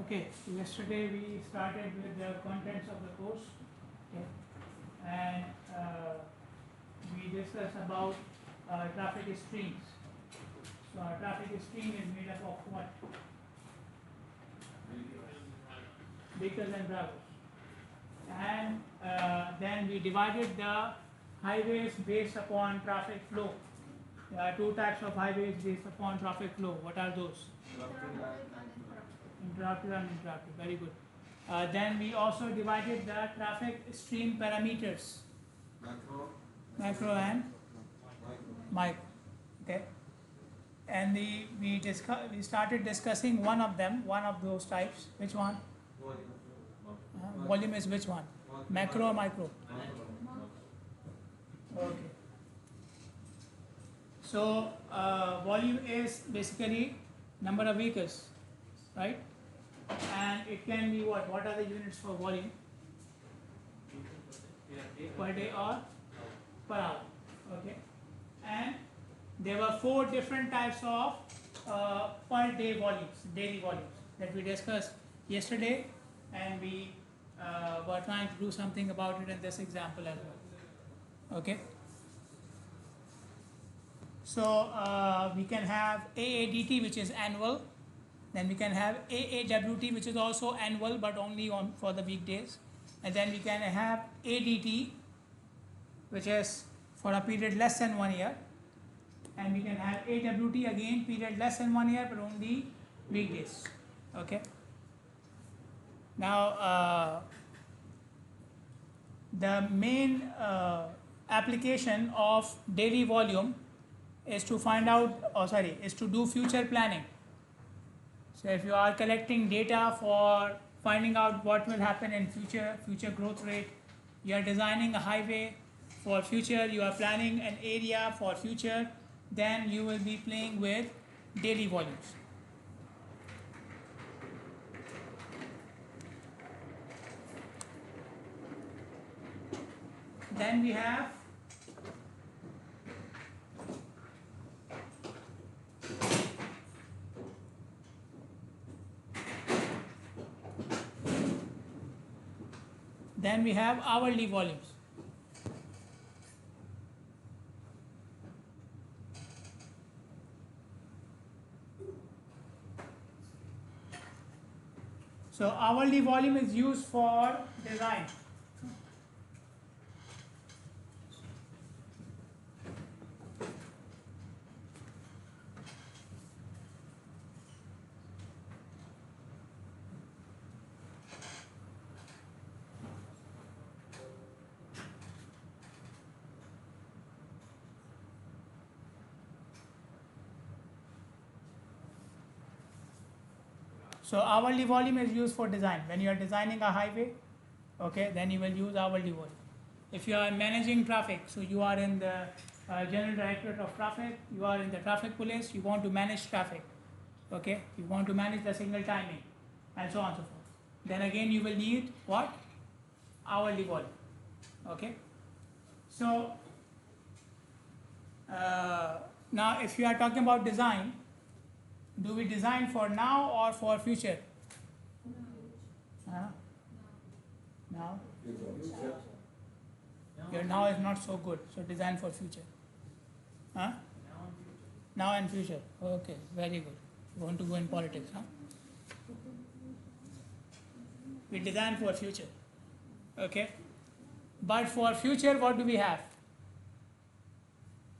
Okay, yesterday we started with the contents of the course, okay, and we discussed about traffic streams. So our traffic stream is made up of what? Vehicles and drivers. And then we divided the highways based upon traffic flow. There are two types of highways based upon traffic flow. What are those? Interrupted and uninterrupted. Very good. Then we also divided the traffic stream parameters. Macro and micro. Okay. And we started discussing one of them, one of those types. Which one? Volume is which one? Macro or micro? Okay. So volume is basically number of vehicles, right? And it can be what? What are the units for volume? Per day or per hour. Okay. And there were 4 different types of per day volumes, daily volumes that we discussed yesterday, and we were trying to do something about it in this example as well. Okay. So we can have AADT, which is annual. Then we can have AAWT, which is also annual but only for the weekdays. And then we can have ADT, which is for a period less than 1 year. And we can have AWT, again period less than 1 year but only weekdays. Okay. Now the main application of daily volume is to find out, is to do future planning. So if you are collecting data for finding out what will happen in future growth rate, you are designing a highway for future, you are planning an area for future, then you will be playing with daily volumes. Then we have hourly volumes. So hourly volume is used for design. So hourly volume is used for design. When you are designing a highway, okay, then you will use hourly volume. If you are managing traffic, so you are in the General Directorate of Traffic, you are in the traffic police, you want to manage traffic, okay, you want to manage the signal timing, and so on and so forth. Then again you will need what? Hourly volume, okay. So now if you are talking about design, do we design for now or for future? Now? Your now is not so good, so design for future. Now and future. Okay, very good. You want to go in politics, huh? We design for future. Okay. But for future, what do we have?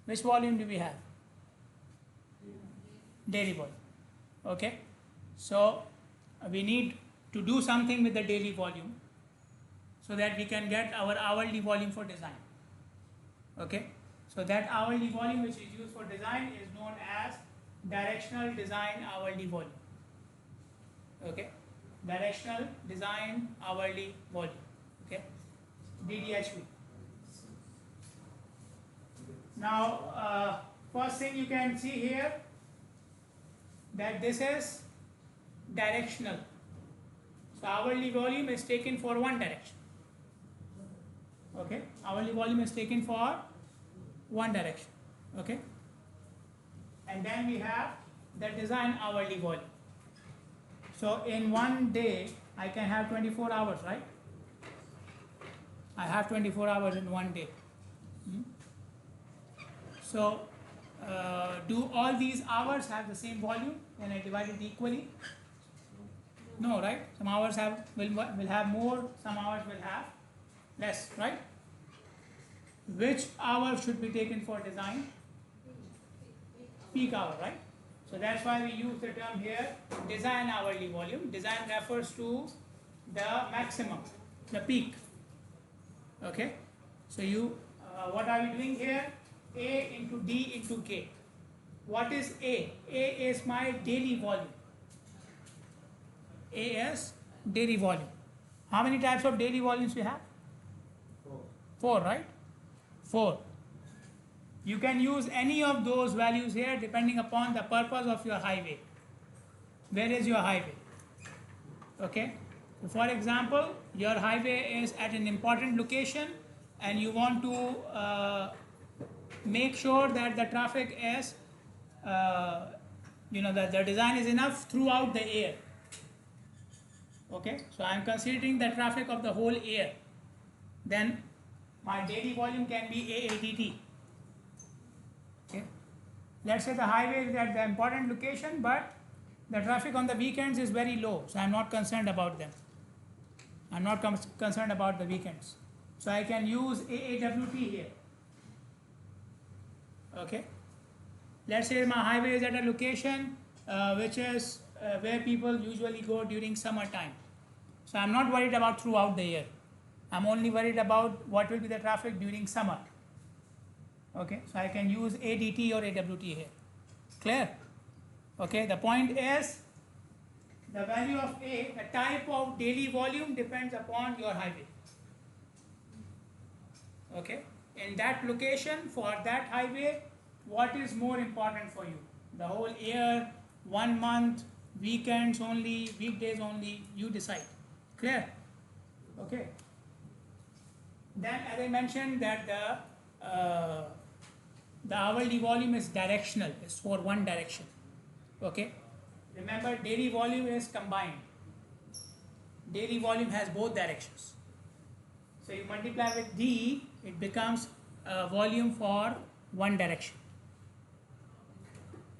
Which volume do we have? Daily volume. Okay. So we need to do something with the daily volume so that we can get our hourly volume for design. Okay. So that hourly volume which is used for design is known as directional design hourly volume. Okay. Directional design hourly volume. Okay. DDHV. Now first thing you can see here that this is directional. So hourly volume is taken for one direction. Okay, hourly volume is taken for one direction. Okay, and then we have the design hourly volume. So in one day, I can have 24 hours, right? I have 24 hours in one day. So do all these hours have the same volume when I divide it equally? No, right? Some hours will have more, some hours will have less, right? Which hour should be taken for design? Peak hour, right? So that's why we use the term here, design hourly volume. Design refers to the maximum, the peak. Okay? So what are we doing here? A into D into K. What is A? A is my daily volume. A is daily volume. How many types of daily volumes we have? Four, right? 4. You can use any of those values here depending upon the purpose of your highway. Where is your highway? Okay? So for example, your highway is at an important location and you want to make sure that the traffic is, that the design is enough throughout the air. Okay? So I am considering the traffic of the whole air. Then my daily volume can be AADT. Okay. Let's say the highway is at the important location, but the traffic on the weekends is very low, so I'm not concerned about them. I'm not concerned about the weekends. So I can use AAWT here. Okay. Let's say my highway is at a location which is where people usually go during summertime. So I'm not worried about throughout the year. I'm only worried about what will be the traffic during summer. Okay, so I can use ADT or AWT here. Clear? Okay, the point is the value of A, the type of daily volume depends upon your highway. Okay, in that location for that highway, what is more important for you? The whole year, 1 month, weekends only, weekdays only, you decide. Clear? Okay. Then as I mentioned that the hourly volume is directional, it's for one direction. Okay. Remember, daily volume is combined. Daily volume has both directions. So you multiply with D, it becomes volume for one direction.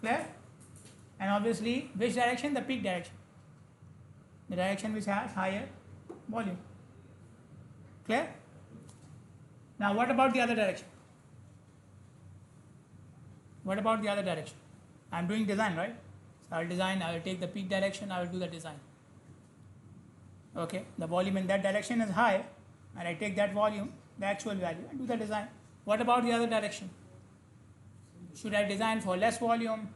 Clear? And obviously, which direction? The peak direction. The direction which has higher volume. Clear? Now what about the other direction? What about the other direction? I'm doing design, right? So I'll design, I will take the peak direction, I will do the design. Okay, the volume in that direction is high, and I take that volume, the actual value, and do the design. What about the other direction? Should I design for less volume?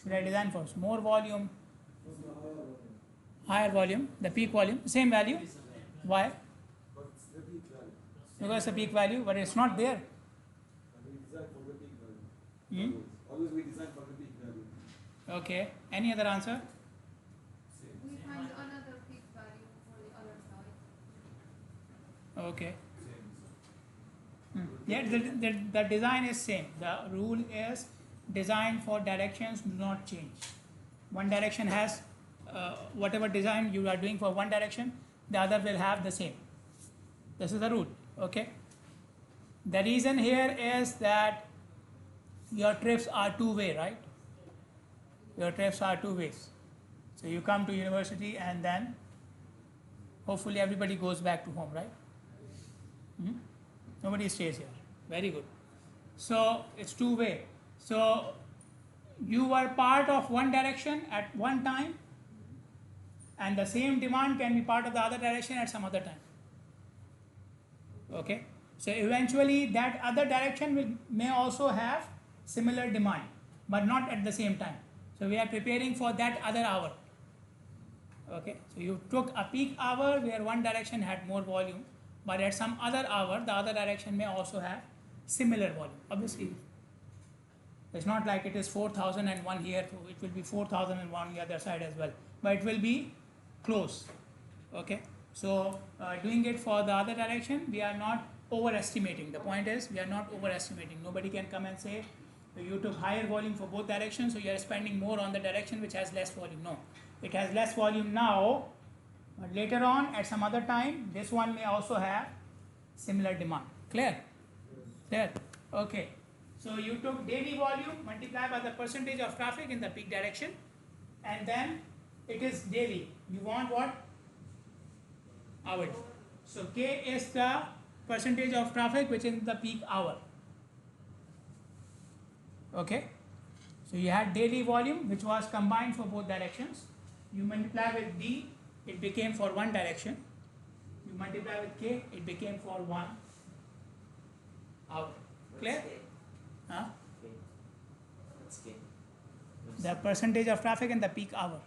Should I design for more volume? Higher volume, the peak volume, same value. Why? Because it's a peak value, but it's not there. Always we design for the peak value. Okay. Any other answer? We find another peak value for the other side. Okay. Yeah, the design is same. The rule is design for directions do not change. One direction has whatever design you are doing for one direction, the other will have the same. This is the rule. Okay. The reason here is that your trips are two-way, right? Your trips are two ways. So you come to university and then hopefully everybody goes back to home, right? Nobody stays here. Very good. So it's two-way. So you were part of one direction at one time, and the same demand can be part of the other direction at some other time. Okay. So eventually that other direction may also have similar demand, but not at the same time. So we are preparing for that other hour. Okay. So you took a peak hour where one direction had more volume, but at some other hour, the other direction may also have similar volume. Obviously, it's not like it is 4,001 here, so it will be 4,001 the other side as well, but it will be close. Okay. So doing it for the other direction, we are not overestimating. The point is, we are not overestimating. Nobody can come and say, you took higher volume for both directions, so you are spending more on the direction which has less volume. No, it has less volume now, but later on at some other time this one may also have similar demand. Clear? Clear? Okay. So you took daily volume multiplied by the percentage of traffic in the peak direction, and then it is daily. You want what? Hourly. So K is the percentage of traffic which is in the peak hour. Okay. So you had daily volume which was combined for both directions. You multiply with D, it became for one direction. You multiply with K, it became for 1 hour. Clear? Huh? What's K? The percentage of traffic in the peak hour.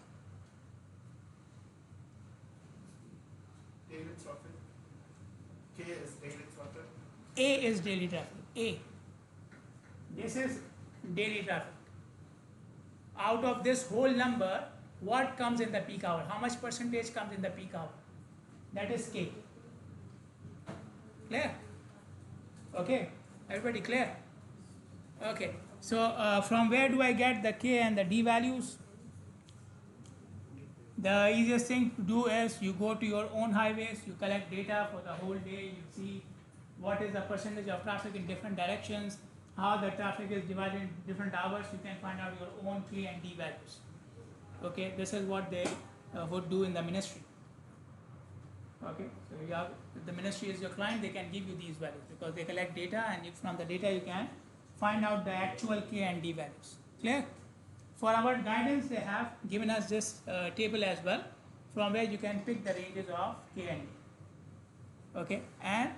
Daily traffic. K is daily traffic. A is daily traffic. A. This is daily traffic. Out of this whole number, what comes in the peak hour? How much percentage comes in the peak hour? That is K. Clear? Okay. Everybody clear? Okay. So from where do I get the K and the D values? The easiest thing to do is you go to your own highways, you collect data for the whole day, you see what is the percentage of traffic in different directions, how the traffic is divided into different hours. You can find out your own K and D values. Okay, this is what they would do in the ministry. Okay, so you have, if the ministry is your client, they can give you these values because they collect data, and from the data you can find out the actual K and D values. Clear? For our guidance, they have given us this table as well, from where you can pick the ranges of K and D. Okay, and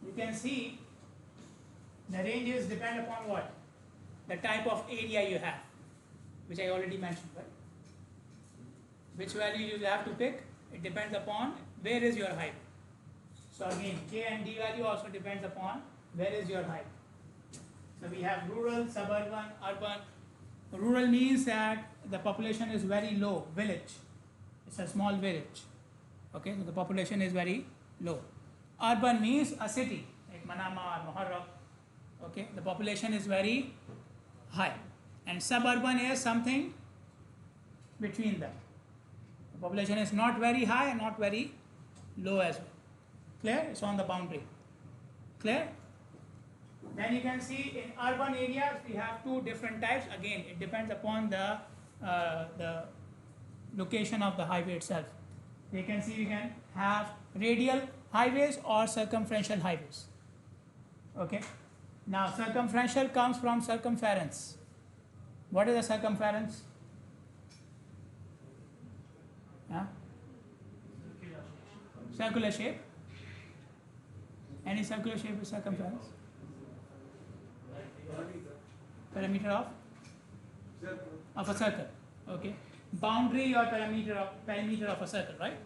you can see the ranges depend upon what? The type of area you have, which I already mentioned, right? Which value you have to pick, it depends upon where is your highway. So again, K and D value also depends upon where is your highway. So we have rural, suburban, urban. Rural means that the population is very low, village. It's a small village. Okay, so the population is very low. Urban means a city, like Manama or Muharram. Okay, the population is very high. And suburban is something between them. The population is not very high and not very low as well. Clear? It's on the boundary. Clear? Then you can see in urban areas we have two different types. Again, it depends upon the location of the highway itself. You can see we can have radial highways or circumferential highways. Okay. Now circumferential comes from circumference. What is a circumference? Yeah? Circular shape. Any circular shape is circumference. Perimeter of a circle. Okay. Boundary or perimeter of a circle, right?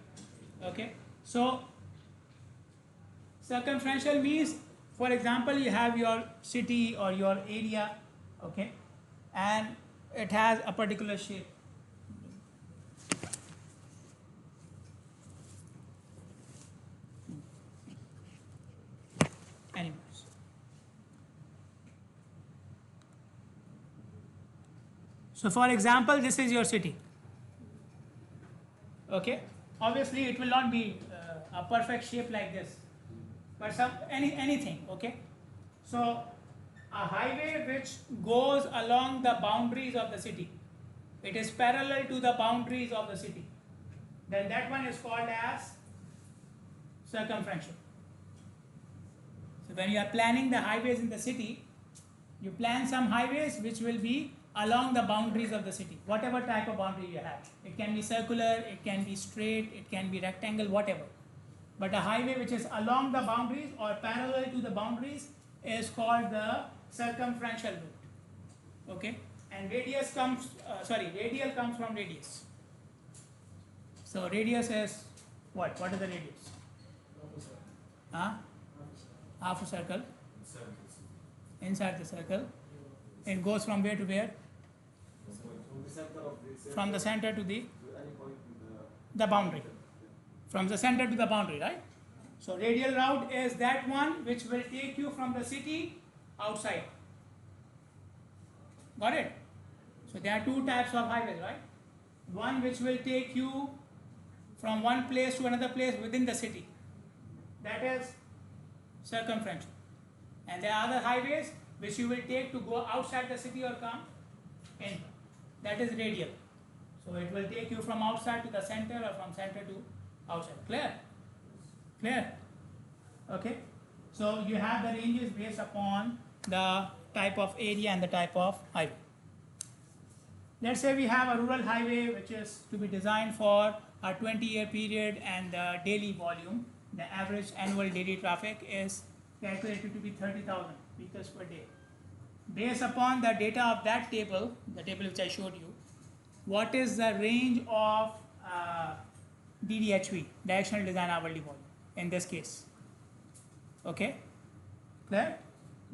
Okay. So circumferential means, for example, you have your city or your area, okay, and it has a particular shape. Anyways. So for example, this is your city. Okay. Obviously, it will not be a perfect shape like this, but anything. Okay. So a highway which goes along the boundaries of the city, it is parallel to the boundaries of the city, then that one is called as circumferential. So when you are planning the highways in the city, you plan some highways which will be along the boundaries of the city, whatever type of boundary you have. It can be circular, it can be straight, it can be rectangle, whatever. But a highway which is along the boundaries or parallel to the boundaries is called the circumferential route. Okay, and radius comes, radial comes from radius. So radius is what? What is the radius? Huh? Half a circle. Inside the circle. It goes from where to where? From the center to the boundary. From the center to the boundary, right? So radial route is that one which will take you from the city outside. Got it? So there are two types of highways, right? one which will take you from one place to another place within the city, that is circumferential, and there are other highways which you will take to go outside the city or come in, that is radial. So it will take you from outside to the center or from center to outside. Clear? Clear? Okay. So you have the ranges based upon the type of area and the type of highway. Let's say we have a rural highway which is to be designed for a 20-year period, and the daily volume, the average annual daily traffic is calculated to be 30,000 vehicles per day. Based upon the data of that table, the table which I showed you, what is the range of DDHV, directional design hourly volume, in this case? Okay, clear?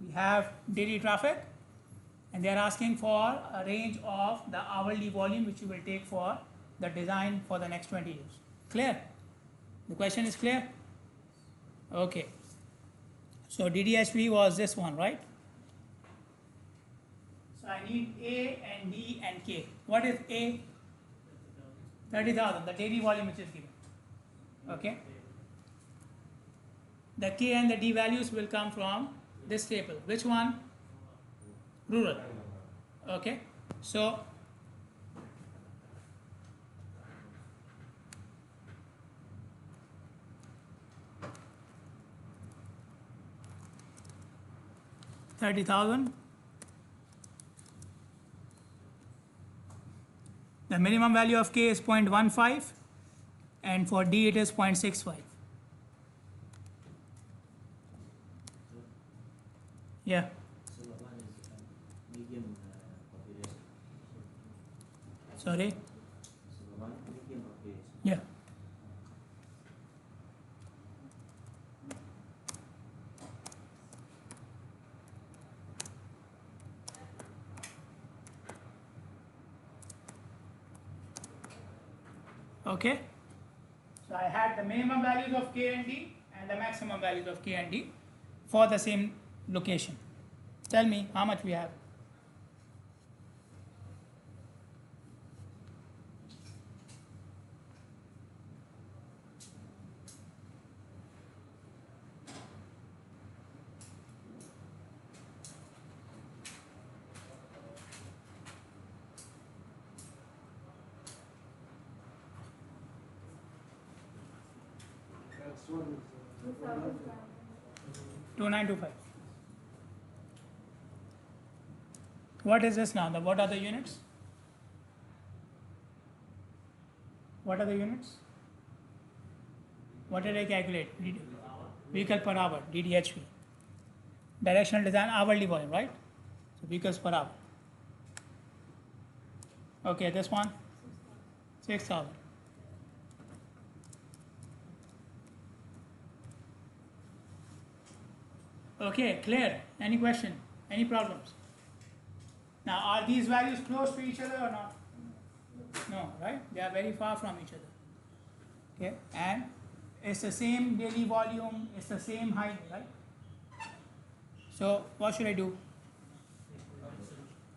We have daily traffic, and they are asking for a range of the hourly volume which you will take for the design for the next 20 years. Clear? The question is clear? Okay. So DDHV was this one, right? So I need A and D and K. What is A? 30,000, the daily volume which is given. Okay. The K and the D values will come from this table. Which one? Rural. Okay. So $30,000. The minimum value of K is 0.15, and for D it is 0.65. Yeah. So the one is medium population. Sorry. So the one medium population. Yeah. Okay. So I had the minimum values of K and D and the maximum values of K and D for the same location. Tell me how much we have. That's one. 2925. What is this now? What are the units? What are the units? What did I calculate? Vehicle per hour, DDHV. Directional design hourly volume, right? So vehicles per hour. Okay, this one, 6,000. Okay, clear. Any question? Any problems? Now, are these values close to each other or not? No, right? They are very far from each other. Okay, and it's the same daily volume, it's the same height, right? So, what should I do?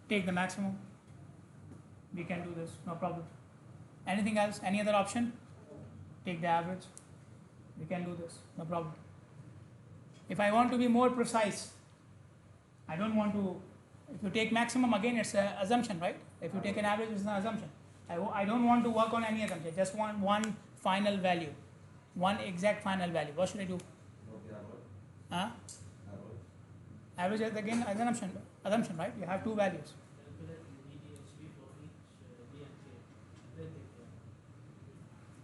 Take the maximum. We can do this, no problem. Anything else? Any other option? Take the average. We can do this, no problem. If I want to be more precise, I don't want to, if you take maximum, again it's an assumption, right? If you take an average, it's an assumption. I don't want to work on any assumption, just want one final value, one exact final value. What should I do? Huh? Average is again assumption, right? You have two values.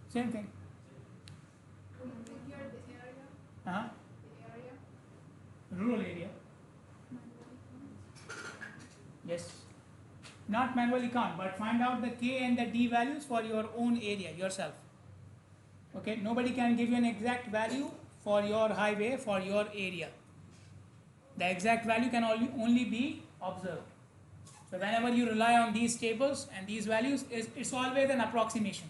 Same thing. Here the area, Huh? the area. Rural area. Yes. Not manually count, but find out the K and the D values for your own area, yourself. Okay, nobody can give you an exact value for your highway, for your area. The exact value can only be observed. So whenever you rely on these tables and these values, it's always an approximation.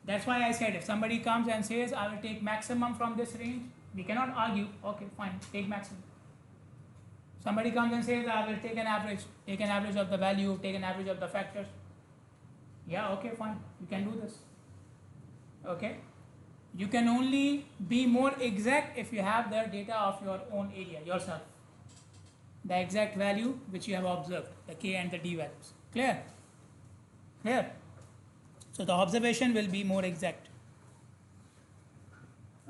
That's why I said if somebody comes and says, I will take maximum from this range, we cannot argue, okay, fine, take maximum. Somebody comes and says, I will take an average of the value, take an average of the factors. Yeah, okay, fine. You can do this. Okay. You can only be more exact if you have the data of your own area yourself. The exact value which you have observed, the K and the D values. Clear? Clear? So the observation will be more exact.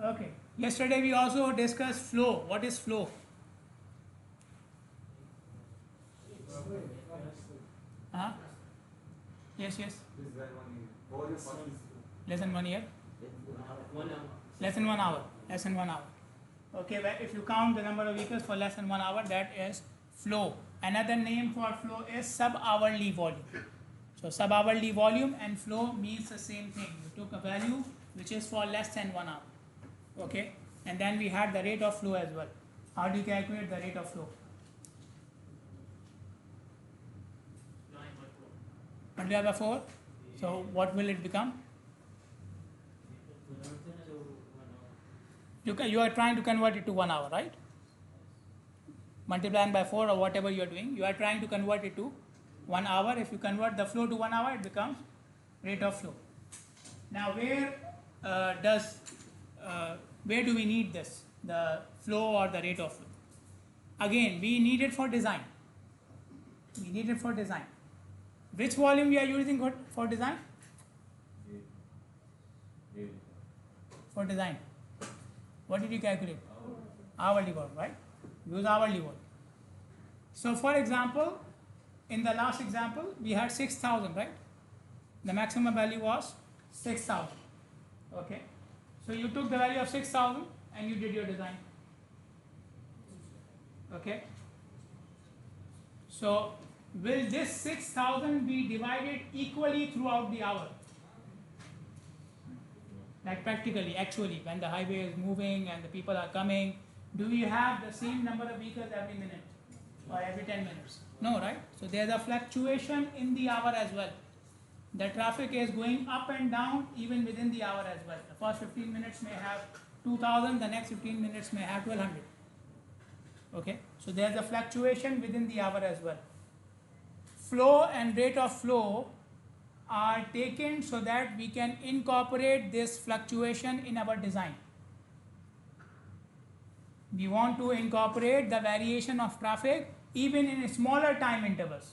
Okay. Yesterday we also discussed flow. What is flow? Huh? Yes, yes. Lesson 1 year. 1 hour. Lesson 1 hour. Lesson 1 hour. Okay, well, if you count the number of vehicles for lesson 1 hour, that is flow. Another name for flow is sub-hourly volume. So sub-hourly volume and flow means the same thing. You took a value which is for less than 1 hour. Okay, and then we had the rate of flow as well. How do you calculate the rate of flow? Multiply by 4. So what will it become? You are trying to convert it to 1 hour, right? Multiplying by 4 or whatever you are doing, you are trying to convert it to 1 hour. If you convert the flow to 1 hour, it becomes rate of flow. Now, where do we need this? The flow or the rate of flow? Again, we need it for design. We need it for design. Which volume we are using for design? For design. What did you calculate? Hourly volume, right? Use hourly volume. So for example, in the last example, we had 6,000, right? The maximum value was 6,000. Okay. So you took the value of 6,000 and you did your design. Okay. So will this 6,000 be divided equally throughout the hour? Like practically, actually, when the highway is moving and the people are coming, do you have the same number of vehicles every minute or every 10 minutes? No, right? So there's a fluctuation in the hour as well. The traffic is going up and down even within the hour as well. The first 15 minutes may have 2,000, the next 15 minutes may have 1,200. Okay, so there's a fluctuation within the hour as well. Flow and rate of flow are taken so that we can incorporate this fluctuation in our design. We want to incorporate the variation of traffic even in smaller time intervals,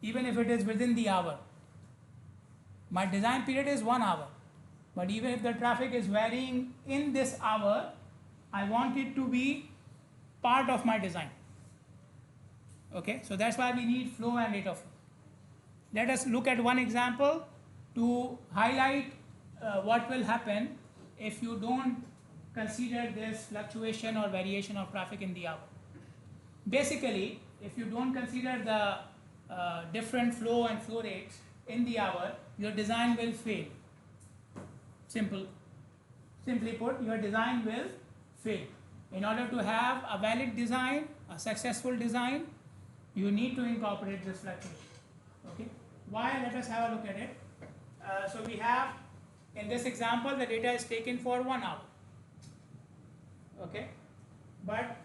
even if it is within the hour. My design period is 1 hour, but even if the traffic is varying in this hour, I want it to be part of my design. Okay, so that's why we need flow and rate of flow. Let us look at one example to highlight what will happen if you don't consider this fluctuation or variation of traffic in the hour. Basically, if you don't consider the different flow and flow rates in the hour, your design will fail. Simply put, your design will fail. In order to have a valid design, a successful design, you need to incorporate this fluctuation. Okay. Why? Let us have a look at it. So we have, in this example, the data is taken for 1 hour. Okay. But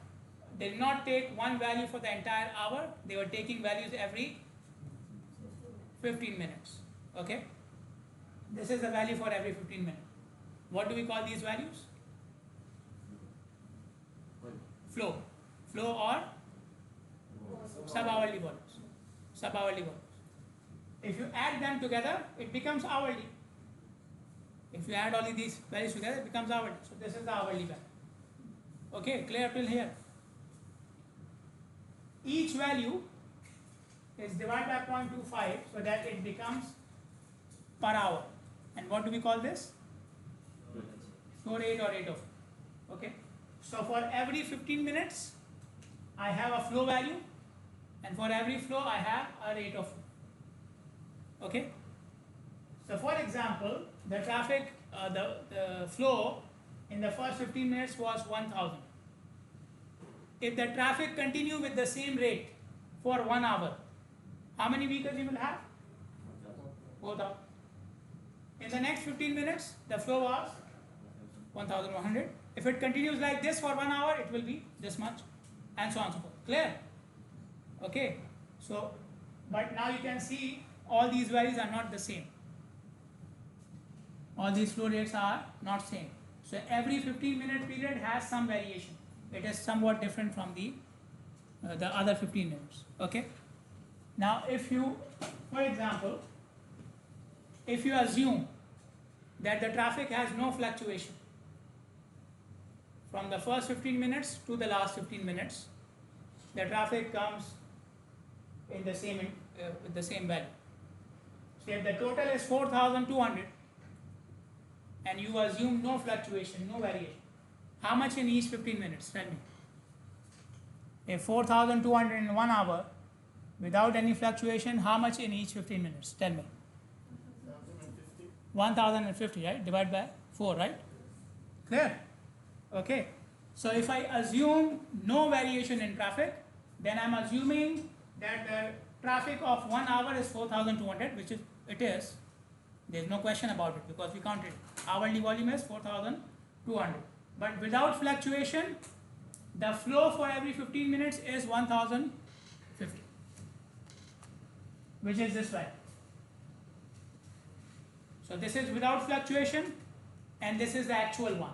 they did not take one value for the entire hour. They were taking values every 15 minutes. Okay. This is the value for every 15 minutes. What do we call these values? Flow. Flow or sub-hourly volumes. Sub-hourly volumes. If you add them together, it becomes hourly. If you add all of these values together, it becomes hourly. So this is the hourly value. Okay, clear till here? Each value is divided by 0.25 so that it becomes per hour. And what do we call this? Flow rate or rate of flow. Okay. So for every 15 minutes, I have a flow value, and for every flow, I have a rate of flow. Okay. So for example, the traffic, the flow in the first 15 minutes was 1,000. If the traffic continue with the same rate for 1 hour, how many vehicles you will have? 4,000. In the next 15 minutes, the flow was 1,100. If it continues like this for 1 hour, it will be this much, and so on and so forth. Clear? Okay. So, but now you can see all these values are not the same. All these flow rates are not same. So every 15-minute period has some variation. It is somewhat different from the other 15 minutes. Okay. Now, if you, for example, if you assume that the traffic has no fluctuation from the first 15 minutes to the last 15 minutes, the traffic comes in the same with the same value. So if the total is 4,200 and you assume no fluctuation, no variation, how much in each 15 minutes? Tell me. If 4,200 in 1 hour without any fluctuation, how much in each 15 minutes? Tell me. 1,050, right? Divide by 4, right? Clear? Okay. So if I assume no variation in traffic, then I'm assuming that the traffic of 1 hour is 4,200, which is, it is. There's no question about it because we counted. Hourly volume is 4,200. But without fluctuation, the flow for every 15 minutes is 1,050, which is this way. So this is without fluctuation and this is the actual one.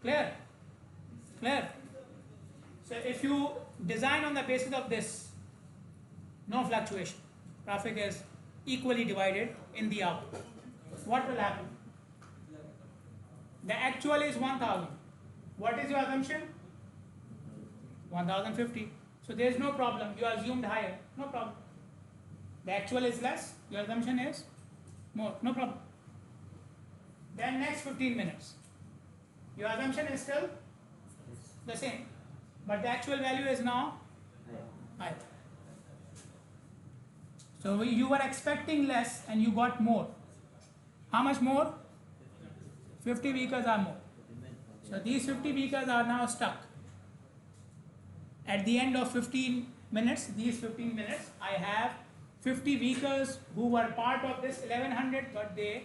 Clear? Clear? So if you design on the basis of this, no fluctuation, traffic is equally divided in the hour, what will happen? The actual is 1,000. What is your assumption? 1,050. So there is no problem. You assumed higher. No problem. The actual is less. Your assumption is more. No problem. Then next 15 minutes. Your assumption is still the same. But the actual value is now higher. So you were expecting less and you got more. How much more? 50 vehicles are more. So these 50 vehicles are now stuck. At the end of 15 minutes, these 15 minutes, I have 50 vehicles who were part of this 1100 but they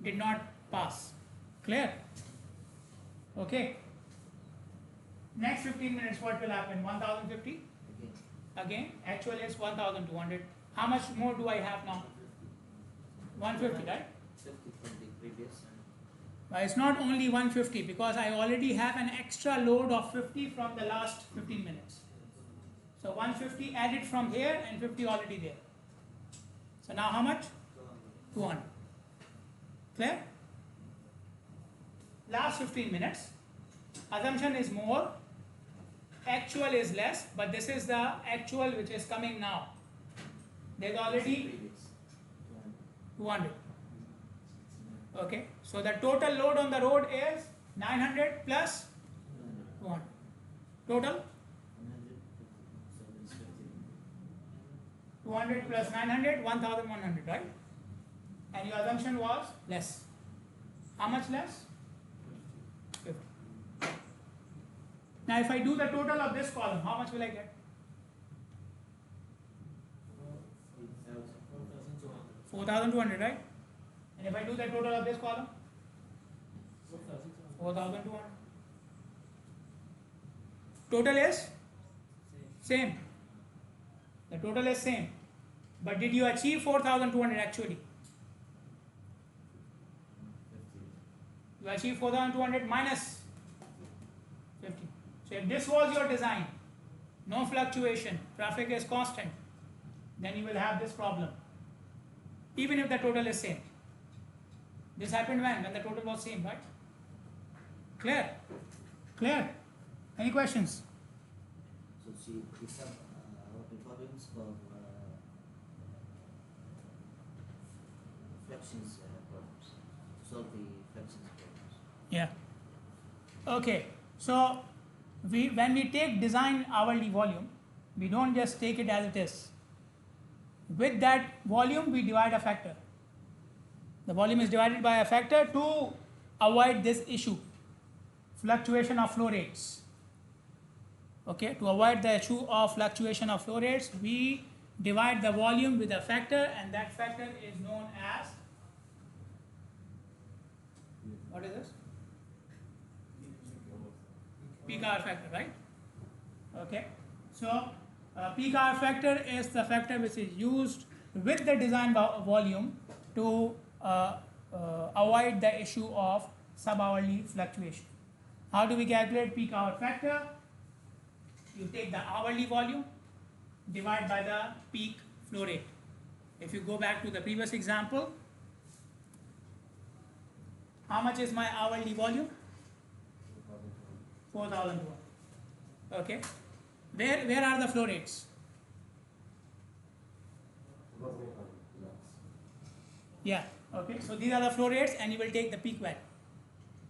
did not pass. Clear? Okay. Next 15 minutes, what will happen? 1050? Again, actual is 1200. How much more do I have now? 150, right? 50 from the previous. It's not only 150 because I already have an extra load of 50 from the last 15 minutes. So 150 added from here and 50 already there. So now how much? 200. Clear? Last 15 minutes. Assumption is more. Actual is less, but this is the actual which is coming now. There's already 200. Okay, so the total load on the road is 900 plus 200. Total 200 plus 900, 1100, right? And your assumption was less. How much less? 50. Now if I do the total of this column, how much will I get? 4,200, right? And if I do the total of this column, 4,200. Total is same. The total is same. But did you achieve 4,200 actually? You achieve 4,200 minus 50. So if this was your design, no fluctuation, traffic is constant, then you will have this problem. Even if the total is same. This happened when the total was same, right? Clear? Clear? Any questions? So see, we have problems for fluctuations problems. Solve the fluctuations problems. Yeah. Okay. So when we take design hourly volume, we don't just take it as it is. With that volume, we divide a factor. The volume is divided by a factor to avoid this issue, fluctuation of flow rates. Okay, to avoid the issue of fluctuation of flow rates, we divide the volume with a factor, and that factor is known as, what is this? Peak hour factor, right? Okay, so peak hour factor is the factor which is used with the design volume to avoid the issue of sub-hourly fluctuation. How do we calculate peak hour factor? You take the hourly volume, divide by the peak flow rate. If you go back to the previous example, how much is my hourly volume? 4,200. Okay. Where are the flow rates? Yeah. Okay. So these are the flow rates, and you will take the peak value.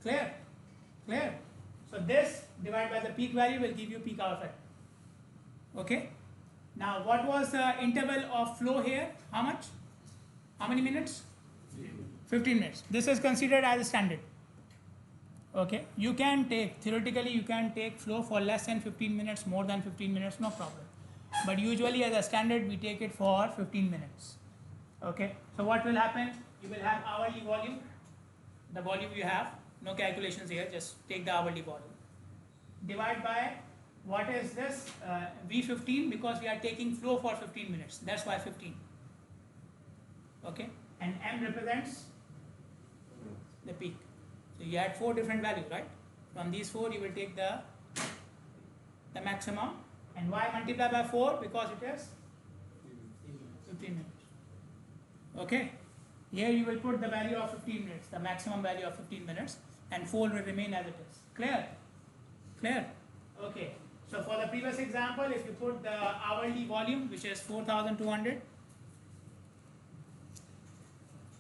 Clear? Clear? So this divided by the peak value will give you peak hour factor. Okay. Now what was the interval of flow here? How much? How many minutes? 15 minutes. This is considered as a standard. Okay. You can take, theoretically you can take flow for less than 15 minutes, more than 15 minutes, no problem. But usually as a standard we take it for 15 minutes. Okay. So what will happen? You will have hourly volume, the volume you have, no calculations here, just take the hourly volume. Divide by, what is this? V15, because we are taking flow for 15 minutes. That's why 15. Okay. And M represents the peak. So you had 4 different values, right? From these 4 you will take the maximum. And why multiply by 4? Because it is 15 minutes. Okay. Here you will put the value of 15 minutes, the maximum value of 15 minutes, and 4 will remain as it is. Clear? Clear? Okay. So for the previous example, if you put the hourly volume, which is 4,200,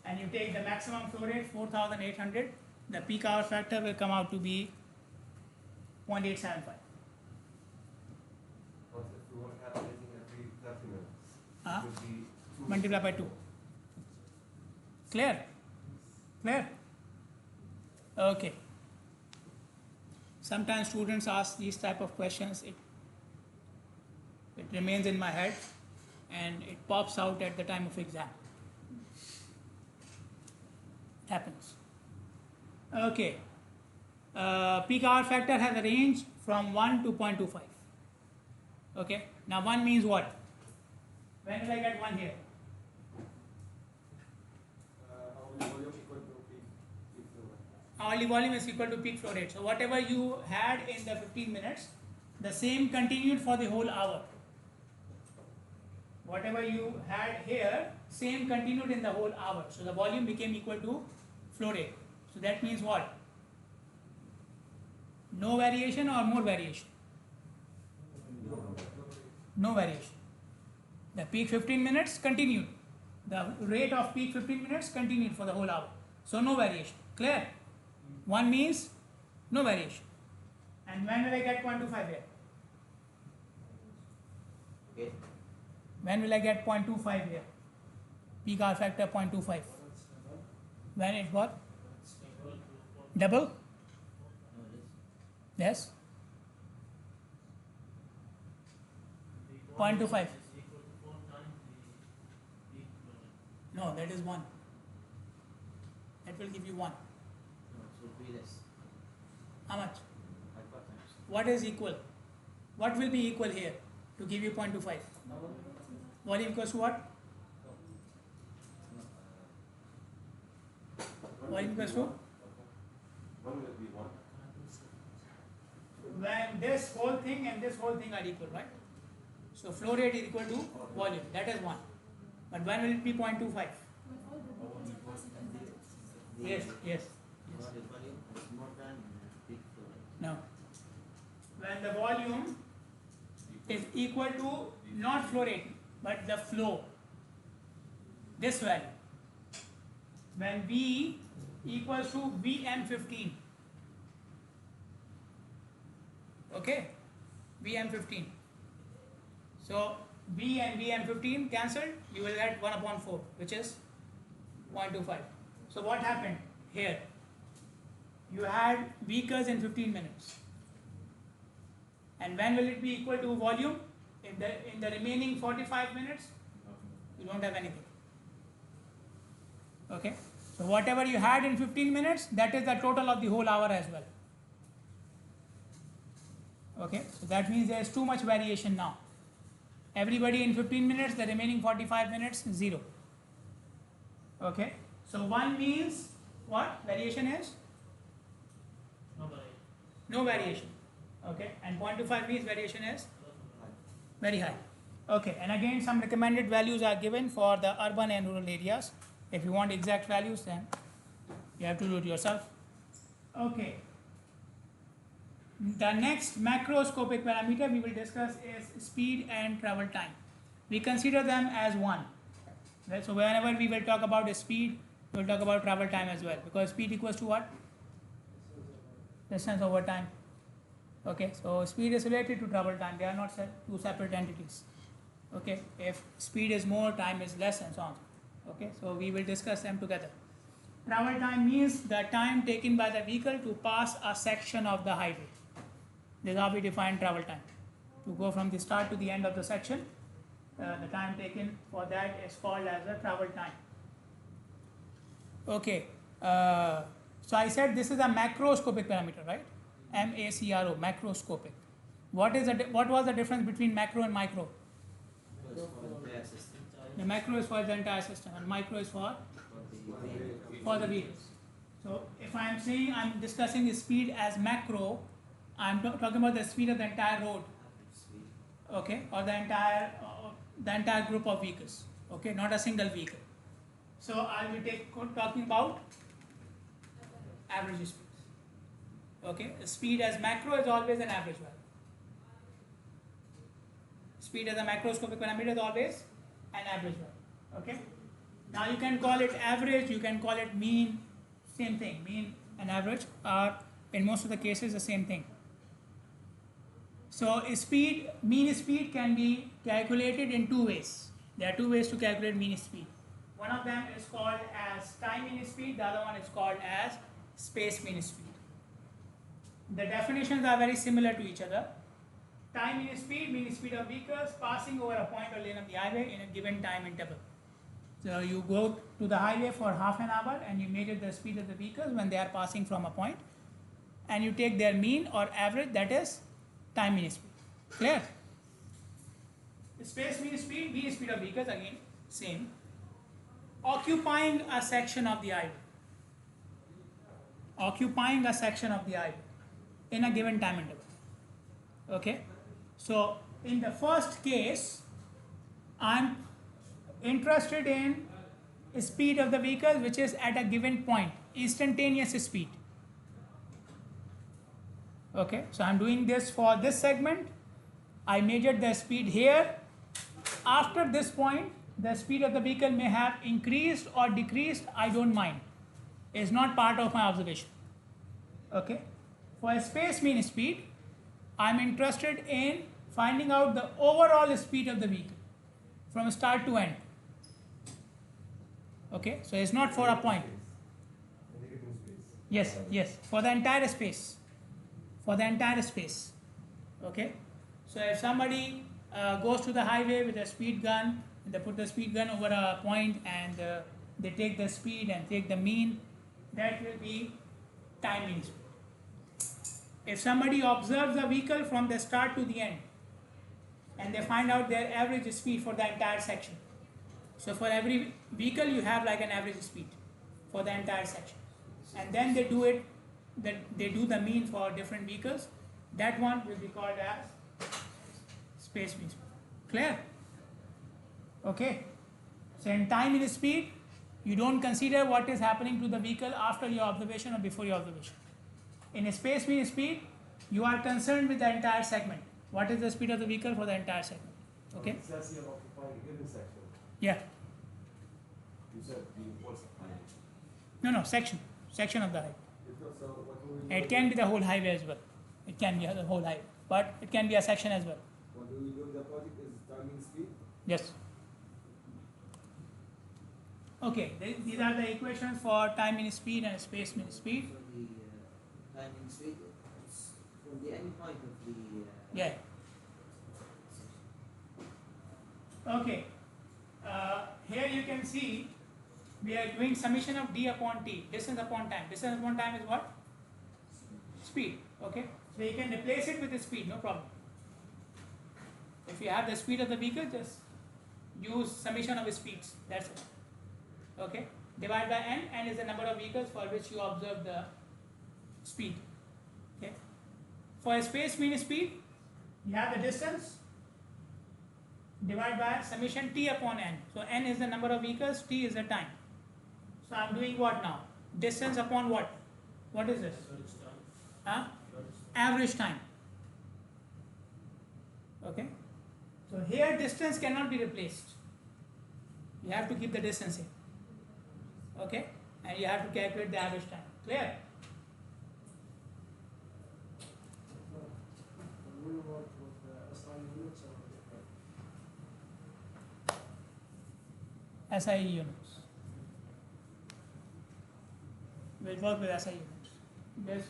and you take the maximum flow rate 4,800, the peak hour factor will come out to be 0.875. But if we want to add anything every 30 minutes, Huh? it would be 2 Multiply by 2. Clear? Clear? Okay. Sometimes students ask these type of questions. It remains in my head and it pops out at the time of exam. It happens. Okay. Peak hour factor has a range from 1 to 0.25. Okay. Now 1 means what? When will I get 1 here? Hourly volume is equal to peak flow rate. So whatever you had in the 15 minutes, the same continued for the whole hour. Whatever you had here, same continued in the whole hour. So the volume became equal to flow rate. So that means what? No variation or more variation? No variation. The peak 15 minutes continued. The rate of peak 15 minutes continued for the whole hour. So no variation. Clear? 1 means no variation. And when will I get 0.25 here? Okay. When will I get 0.25 here? Peak hour factor 0.25. When it what? Double? No, Yes? 0.25. No, that is 1. That will give you 1. it should be less. How much? 5 times. What is equal? What will be equal here to give you 0.25? Volume equals to what? Volume equals to? When will it be 1? When this whole thing and this whole thing are equal, right? So flow rate is equal to volume. That is 1. But when will it be 0.25? Yes, yes. Hourly volume is more than peak flow rate. Now, when the volume is equal to not flow rate, but the flow, this value, when V equals to Vm15, okay, Vm15. So V and Vm15 cancelled, you will get 1 upon 4, which is 0.25. So what happened here? You had V curves in 15 minutes. And when will it be equal to volume? In the remaining 45 minutes, you don't have anything. Okay? So whatever you had in 15 minutes, that is the total of the whole hour as well. Okay? So that means there is too much variation now. Everybody in 15 minutes, the remaining 45 minutes, 0. Okay, so 1 means what? Variation is? No variation. Okay, and 0.25 means variation is very high. Okay, and again some recommended values are given for the urban and rural areas. If you want exact values, then you have to do it yourself. Okay. The next macroscopic parameter we will discuss is speed and travel time. We consider them as one. Right? So whenever we will talk about the speed, we will talk about travel time as well, because speed equals to what? Distance over time. Okay, so speed is related to travel time. They are not two separate entities. Okay, if speed is more, time is less, and so on. Okay, so we will discuss them together. Travel time means the time taken by the vehicle to pass a section of the highway. This is how we define travel time. To go from the start to the end of the section, the time taken for that is called as a travel time. Okay, so I said this is a macroscopic parameter, right? M-A-C-R-O, macroscopic. What was the difference between macro and micro? The macro is for the entire system, and micro is for the vehicles. So if I am saying I am discussing the speed as macro, I am talking about the speed of the entire road, okay, or the entire group of vehicles, okay, not a single vehicle. So I will be talking about average speed. Okay, speed as macro is always an average value. Speed as a macroscopic parameter is always an average value. Okay. Now you can call it average, you can call it mean, same thing. Mean and average are in most of the cases the same thing. So mean speed can be calculated in two ways. There are two ways to calculate mean speed. One of them is called as time mean speed, the other one is called as space mean speed. The definitions are very similar to each other. Time mean speed of vehicles passing over a point or lane of the highway in a given time interval. So you go to the highway for half an hour and you measure the speed of the vehicles when they are passing from a point, and you take their mean or average, that is time mean speed. Clear? Space mean speed of vehicles, again same. Occupying a section of the highway. Occupying a section of the highway in a given time interval. Okay, so in the first case, I'm interested in speed of the vehicle which is at a given point, instantaneous speed. Okay, so I'm doing this for this segment. I measured the speed here. After this point, the speed of the vehicle may have increased or decreased, I don't mind. It's not part of my observation. Okay. For a space mean speed, I'm interested in finding out the overall speed of the vehicle from start to end. Okay, so it's not for a point. Yes, for the entire space. For the entire space. Okay, so if somebody goes to the highway with a speed gun, they put the speed gun over a point and they take the speed and take the mean, that will be time mean speed. If somebody observes the vehicle from the start to the end and they find out their average speed for the entire section. So for every vehicle you have like an average speed for the entire section. And then they do the mean for different vehicles. That one will be called as space mean speed. Clear? Okay. So in time mean speed, you don't consider what is happening to the vehicle after your observation or before your observation. In a space mean speed, you are concerned with the entire segment. What is the speed of the vehicle for the entire segment? Okay? It says here occupying a given section. Yeah. You said the what's No, section of the highway. So what do we It can be the whole highway as well. It can be the whole highway, but it can be a section as well. What do we do with the project is timing speed? Yes. Okay, these are the equations for time mean speed and space mean speed. So the time mean speed, it's from the end point of the Yeah. Okay. Here you can see we are doing summation of d upon t, distance upon time. Distance upon time is what? Speed. Okay. So you can replace it with the speed, no problem. If If you have the speed of the vehicle, just use summation of speeds. That's it. Okay. Divide by n. N is the number of vehicles for which you observe the speed. Okay. For a space mean speed, you have the distance. Divide by summation t upon n. So n is the number of vehicles, t is the time. So I'm doing what now? Distance upon what? What is this? Huh? Average time. Okay. So here distance cannot be replaced. You have to keep the distance here. Okay. And you have to calculate the average time. Clear? SI units. We'll work with SI units. Yes.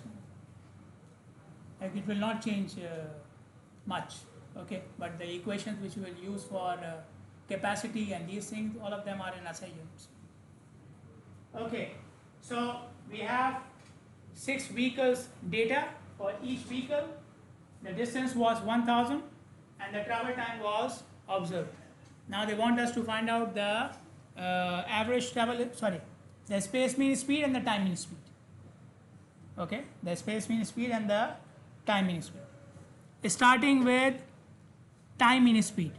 Like it will not change much. Okay. But the equations which we will use for capacity and these things, all of them are in SI units. Okay. So we have 6 vehicles data. For each vehicle, the distance was 1000 and the travel time was observed. Now they want us to find out the average travel, the space mean speed and the time mean speed. Okay, the space mean speed and the time mean speed. Starting with time mean speed.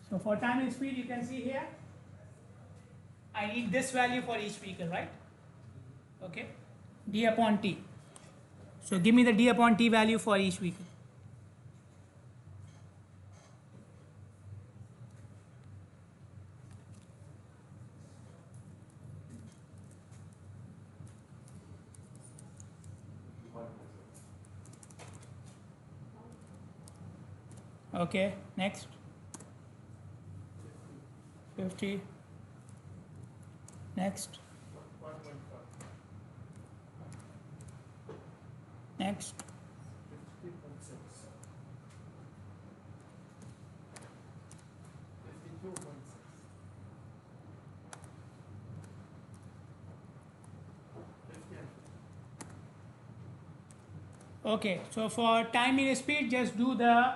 So for time mean speed, you can see here, I need this value for each vehicle, right? Okay, d upon t. So give me the d upon t value for each vehicle. Okay, next. 50. Next. 1.5. Next. 50.6. 52.6. Okay, so for time mean speed, just do the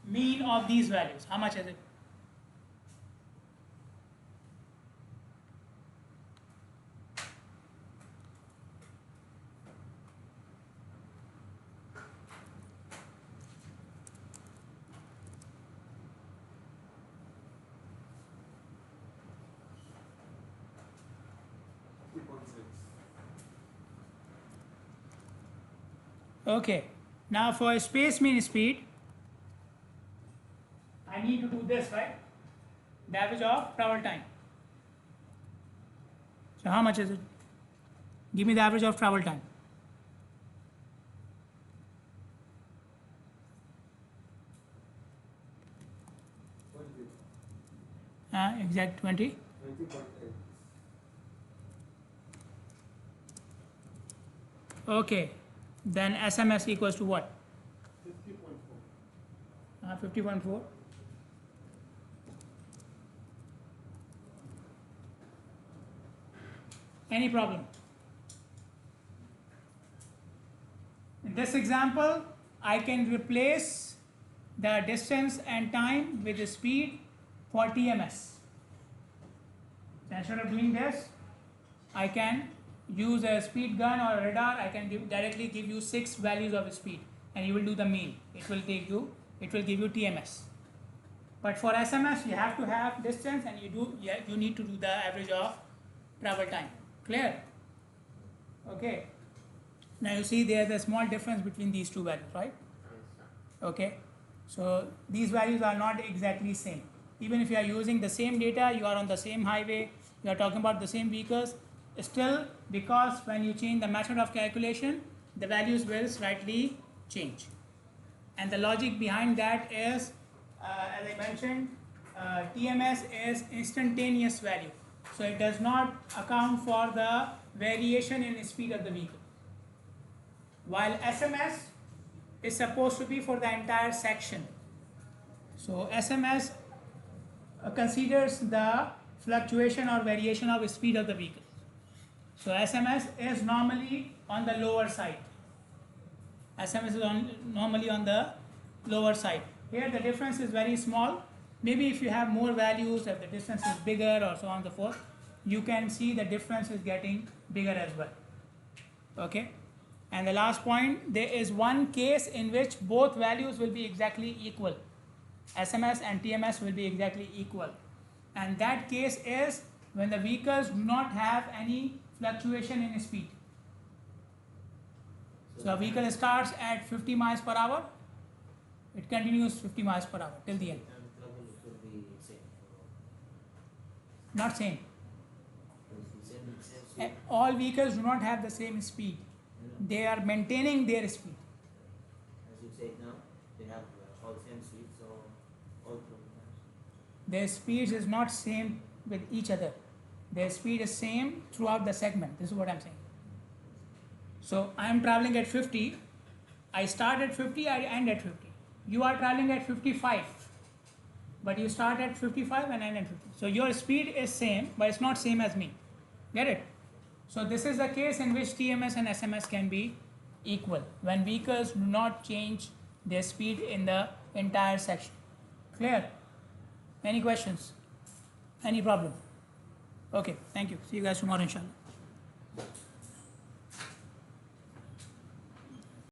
mean of these values. How much is it? Okay, now for space mean speed, I need to do this, right? The average of travel time. So how much is it? Give me the average of travel time. Exact 20. 20.8. Okay, then SMS equals to what? 50.4. 50.4. Any problem? In this example, I can replace the distance and time with the speed for TMS. So instead of doing this, I can use a speed gun or a radar. I can directly give you 6 values of speed, and you will do the mean. It will give you TMS. But for SMS, you have to have distance, and you need to do the average of travel time. Clear? Okay. Now you see there is a small difference between these two values, right? Okay. So these values are not exactly same. Even if you are using the same data, you are on the same highway, you are talking about the same vehicles, still, because when you change the method of calculation, the values will slightly change. And the logic behind that is, as I mentioned, TMS is instantaneous value. So it does not account for the variation in speed of the vehicle. While SMS is supposed to be for the entire section. So SMS considers the fluctuation or variation of speed of the vehicle. So SMS is normally on the lower side. SMS is normally on the lower side. Here the difference is very small. Maybe if you have more values, if the distance is bigger or so on and so forth, you can see the difference is getting bigger as well. Okay? And the last point, there is one case in which both values will be exactly equal. SMS and TMS will be exactly equal. And that case is when the vehicles do not have any fluctuation in speed. So a vehicle starts at 50 miles per hour, it continues 50 miles per hour till the end. And travel will be same for Not same. all. It's the same speed. All vehicles do not have the same speed. You know, They are maintaining their speed. as you said now, they have all same speed, so all programs. Their speed is not same with each other. Their speed is same throughout the segment. This is what I'm saying. So I am traveling at 50. I start at 50, I end at 50. You are traveling at 55, but you start at 55 and end at 50. So your speed is same, but it's not same as me. Get it? So this is the case in which TMS and SMS can be equal, when vehicles do not change their speed in the entire section. Clear? Any questions? Any problem? Okay, thank you. See you guys tomorrow, inshallah.